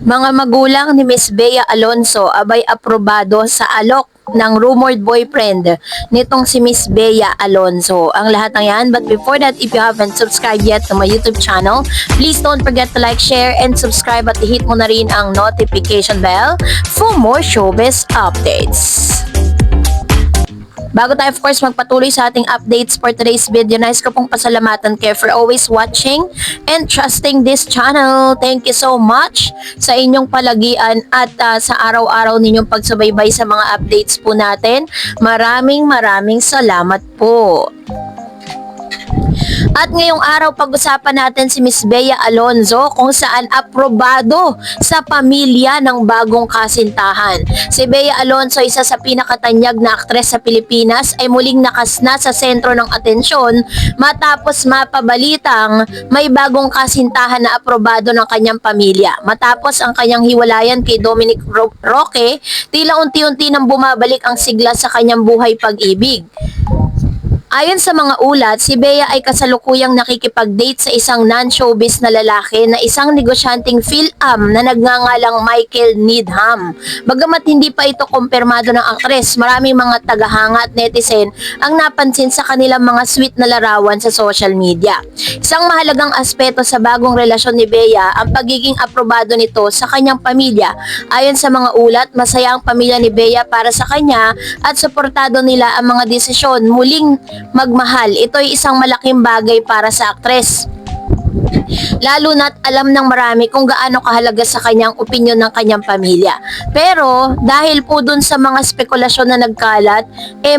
Mga magulang ni Miss Bea Alonso abay aprobado sa alok ng rumored boyfriend nitong si Miss Bea Alonso. Ang lahat ng yan, but before that, if you haven't subscribed yet to my YouTube channel, please don't forget to like, share, and subscribe at i-hit mo na rin ang notification bell for more showbiz updates. Bago tayo of course magpatuloy sa ating updates for today's video, nais ko pong pasalamatan kayo for always watching and trusting this channel. Thank you so much sa inyong palagian at sa araw-araw ninyong pagsubaybay sa mga updates po natin. Maraming salamat po. At ngayong araw pag-usapan natin si Miss Bea Alonso kung saan aprobado sa pamilya ng bagong kasintahan. Si Bea Alonso, isa sa pinakatanyag na aktres sa Pilipinas, ay muling nakasna sa sentro ng atensyon matapos mapabalitang may bagong kasintahan na aprobado ng kanyang pamilya. Matapos ang kanyang hiwalayan kay Dominic Roque, tila unti-unti nang bumabalik ang sigla sa kanyang buhay pag-ibig. Ayon sa mga ulat, si Bea ay kasalukuyang nakikipag-date sa isang non-showbiz na lalaki na isang negosyanteng PhilAm na nagngangalang Michael Needham. Bagamat hindi pa ito kumpirmado ng aktres, maraming mga tagahanga at netizen ang napansin sa kanilang mga sweet na larawan sa social media. Isang mahalagang aspeto sa bagong relasyon ni Bea ang pagiging aprobado nito sa kanyang pamilya. Ayon sa mga ulat, masaya ang pamilya ni Bea para sa kanya at suportado nila ang mga desisyon muling magmahal. Ito ay isang malaking bagay para sa aktres. Lalo na't alam ng marami kung gaano kahalaga sa kanyang opinyon ng kanyang pamilya. Pero dahil po dun sa mga spekulasyon na nagkalat,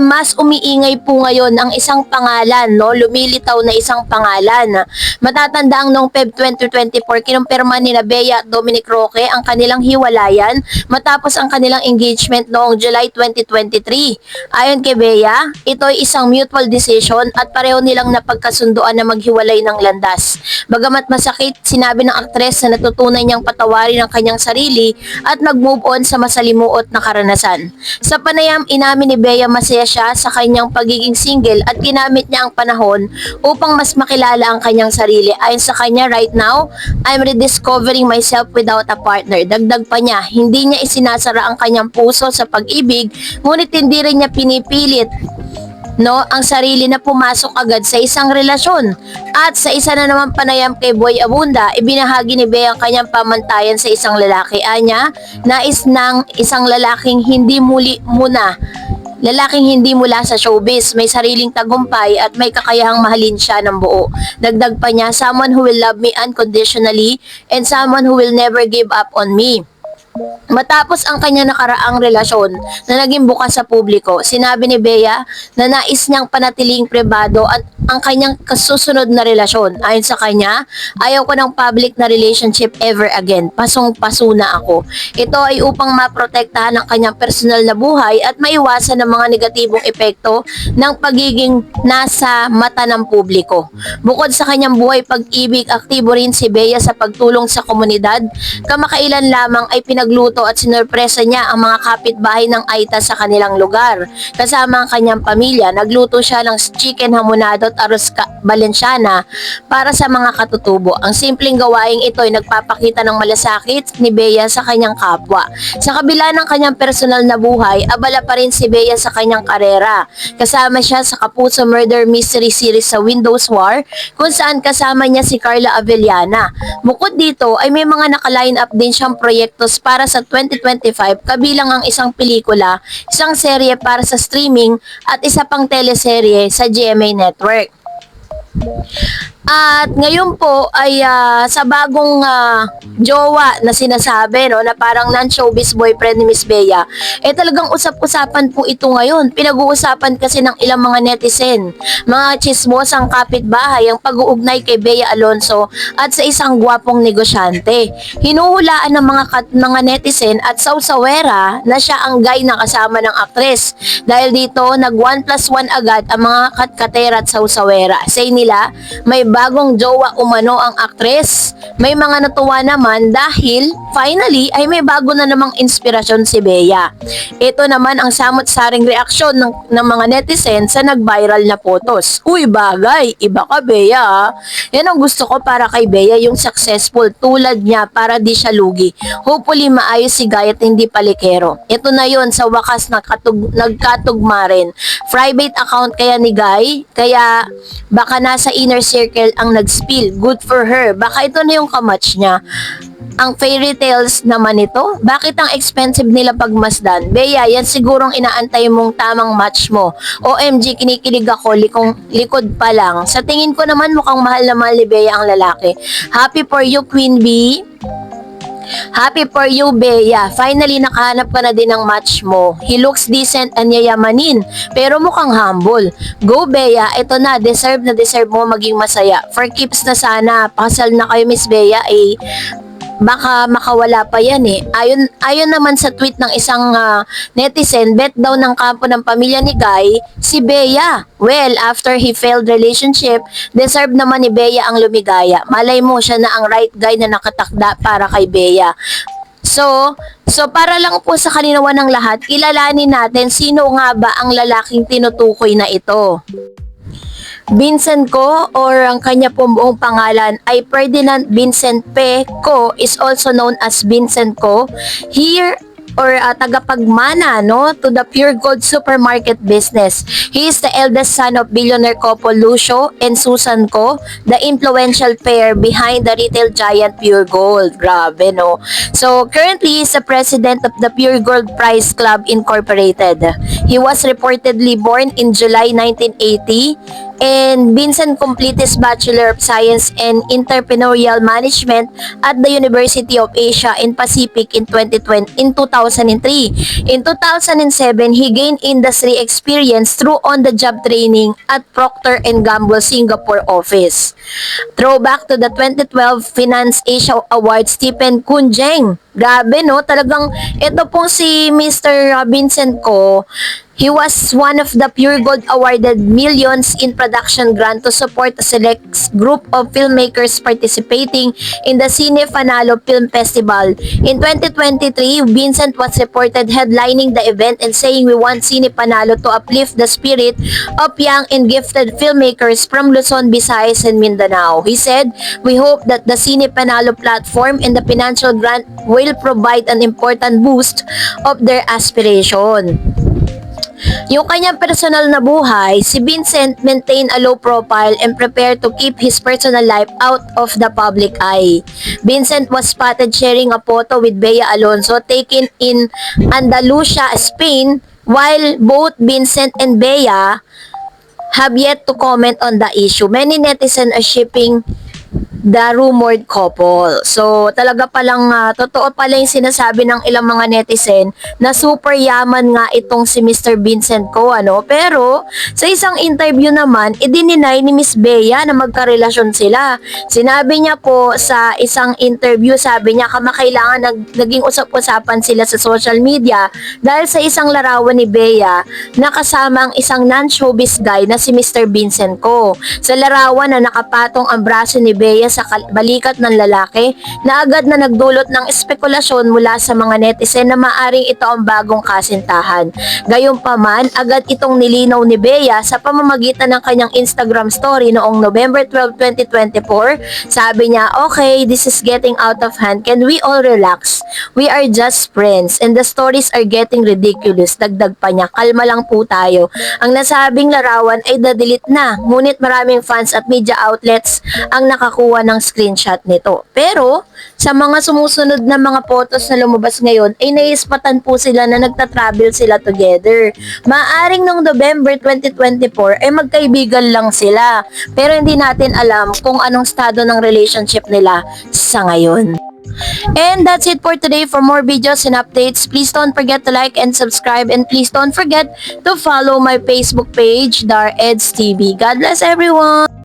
mas umiingay po ngayon ang isang pangalan, no? Lumilitaw na isang pangalan. Matatandang noong Feb 2024, kinumpirma ni Bea at Dominic Roque ang kanilang hiwalayan matapos ang kanilang engagement noong July 2023. Ayon kay Bea, ito ay isang mutual decision at pareho nilang napagkasunduan na maghiwalay ng landas. Bagamat masakit, sinabi ng aktres na natutunan niyang patawarin ang kanyang sarili at mag-move on sa masalimuot na karanasan. Sa panayam, inamin ni Bea masaya siya sa kanyang pagiging single at ginamit niya ang panahon upang mas makilala ang kanyang sarili. Ayon sa kanya, right now, I'm rediscovering myself without a partner. Dagdag pa niya, hindi niya isinasara ang kanyang puso sa pag-ibig, ngunit hindi rin niya pinipilit ang sarili na pumasok agad sa isang relasyon. At sa isa na naman panayam kay Boy Abunda, ibinahagi ni Bea ang kanyang pamantayan sa isang lalaki. Anya, nais ng isang lalaking hindi mula sa showbiz, may sariling tagumpay at may kakayahang mahalin siya ng buo. Dagdag pa niya, someone who will love me unconditionally and someone who will never give up on me. Matapos ang kanya nakaraang relasyon na naging bukas sa publiko, sinabi ni Bea na nais niyang panatiling pribado at ang kanyang kasusunod na relasyon. Ayon sa kanya, ayaw ko ng public na relationship ever again. Pasong-paso na ako. Ito ay upang maprotektahan ang kanyang personal na buhay at maiwasan ang mga negatibong epekto ng pagiging nasa mata ng publiko. Bukod sa kanyang buhay pag-ibig, aktibo rin si Bea sa pagtulong sa komunidad. Kamakailan lamang ay pinagluto at sinurpresa niya ang mga kapitbahay ng Aita sa kanilang lugar. Kasama ang kanyang pamilya, nagluto siya ng chicken hamonado at arroz Valenciana para sa mga katutubo. Ang simpleng gawaing ito ay nagpapakita ng malasakit ni Bea sa kanyang kapwa. Sa kabila ng kanyang personal na buhay, abala pa rin si Bea sa kanyang karera. Kasama siya sa Kapuso Murder Mystery Series sa Windows War, kung saan kasama niya si Carla Avellana. Bukod dito ay may mga naka-line up din siyang proyektos para sa 2025, kabilang ang isang pelikula, isang serye para sa streaming at isa pang teleserye sa GMA Network. At ngayon po ay sa bagong jowa na sinasabi na parang non-showbiz boyfriend ni Miss Bea, talagang usap-usapan po ito ngayon. Pinag-uusapan kasi ng ilang mga netizen, mga chismosang kapitbahay ang pag-uugnay kay Bea Alonso at sa isang gwapong negosyante. Hinuhulaan ng mga netizen at sausawera na siya ang guy na kasama ng aktres. Dahil dito, nag 1+1 agad ang mga katkatera at sausawera. Say nila, may bagong jowa umano ang aktres. May mga natuwa naman dahil finally ay may bago na namang inspirasyon si Bea. Ito naman ang samot-saring reaksyon ng mga netizen sa nag-viral na photos. Uy bagay, iba ka Bea ha. Yan ang gusto ko para kay Bea, yung successful tulad niya para di siya lugi. Hopefully maayos si Guy at hindi palikero. Ito na yon, sa wakas nagkatugma rin. Private account kaya ni Guy, kaya baka nasa inner circle ang nag-spill. Good for her. Baka ito na yung kamatch niya. Ang fairy tales naman ito, bakit ang expensive nila pagmasdan? Bea, yan sigurong inaantay mong tamang match mo. OMG, kinikilig ako, likod pa lang. Sa tingin ko naman mukhang mahal na mahal ni Bea ang lalaki. Happy for you, Queen Bee. Happy for you, Bea. Finally, nakahanap ka na din ng match mo. He looks decent and yayamanin, pero mukhang humble. Go, Bea. Ito na, deserve mo maging masaya. For keeps na sana. Pakasal na kayo, Miss Bea. Baka makawala pa yan eh. Ayon naman sa tweet ng isang netizen, bet daw ng kampo ng pamilya ni Guy, si Bea. Well, after he failed relationship, deserve naman ni Bea ang lumigaya. Malay mo siya na ang right guy na nakatakda para kay Bea. So para lang po sa kalinawan ng lahat, kilalanin natin sino nga ba ang lalaking tinutukoy na ito. Vincent Co, or ang kanya pong buong pangalan ay Ferdinand Vincent P. Co, is also known as Vincent Co. Here or tagapagmana to the Pure Gold supermarket business. He is the eldest son of billionaire couple Lucio and Susan Co, the influential pair behind the retail giant Pure Gold. Grabe no. So currently he is the president of the Pure Gold Prize Club Incorporated. He was reportedly born in July 1980 and Vincent completed his Bachelor of Science in Entrepreneurial Management at the University of Asia and Pacific in 2003. In 2007, he gained industry experience through on-the-job training at Procter & Gamble Singapore office. Throwback to the 2012 Finance Asia Award, Stephen Kunjeng. Grabe no, talagang ito pong si Mr. Vincent Co. He was one of the Pure Gold awarded millions in production grant to support a select group of filmmakers participating in the Cine Fanalo Film Festival. In 2023, Vincent was reported headlining the event and saying, "We want Cine Fanalo to uplift the spirit of young and gifted filmmakers from Luzon, Visayas, and Mindanao." He said, "We hope that the Cine Fanalo platform and the financial grant will provide an important boost of their aspiration." Yung kanyang personal na buhay, si Vincent maintain a low profile and prepare to keep his personal life out of the public eye. Vincent was spotted sharing a photo with Bea Alonzo taken in Andalusia, Spain, while both Vincent and Bea have yet to comment on the issue. Many netizens are shipping the rumored couple. So, talaga palang totoo pala yung sinasabi ng ilang mga netizen na super yaman nga itong si Mr. Vincent Co, Pero, sa isang interview naman, idininay ni Miss Bea na magkarelasyon sila. Sinabi niya po sa isang interview, sabi niya kamakailangan naging usap-usapan sila sa social media dahil sa isang larawan ni Bea na kasama ang isang non-showbiz guy na si Mr. Vincent Co. Sa larawan na nakapatong ang braso ni Bea sa balikat ng lalaki na agad na nagdulot ng espekulasyon mula sa mga netizen na maaring ito ang bagong kasintahan. Gayunpaman, agad itong nilinaw ni Bea sa pamamagitan ng kanyang Instagram story noong November 12, 2024. Sabi niya, "Okay, this is getting out of hand. Can we all relax? We are just friends and the stories are getting ridiculous." Dagdag pa niya, "Kalma lang po tayo." Ang nasabing larawan ay na-delete na, ngunit maraming fans at media outlets ang nakakuha ng screenshot nito. Pero, sa mga sumusunod na mga photos na lumabas ngayon, ay naispatan po sila na nagta-travel sila together. Maaring noong November 2024 ay magkaibigan lang sila. Pero hindi natin alam kung anong estado ng relationship nila sa ngayon. And that's it for today. For more videos and updates, please don't forget to like and subscribe, and please don't forget to follow my Facebook page, Dar Eds TV. God bless everyone!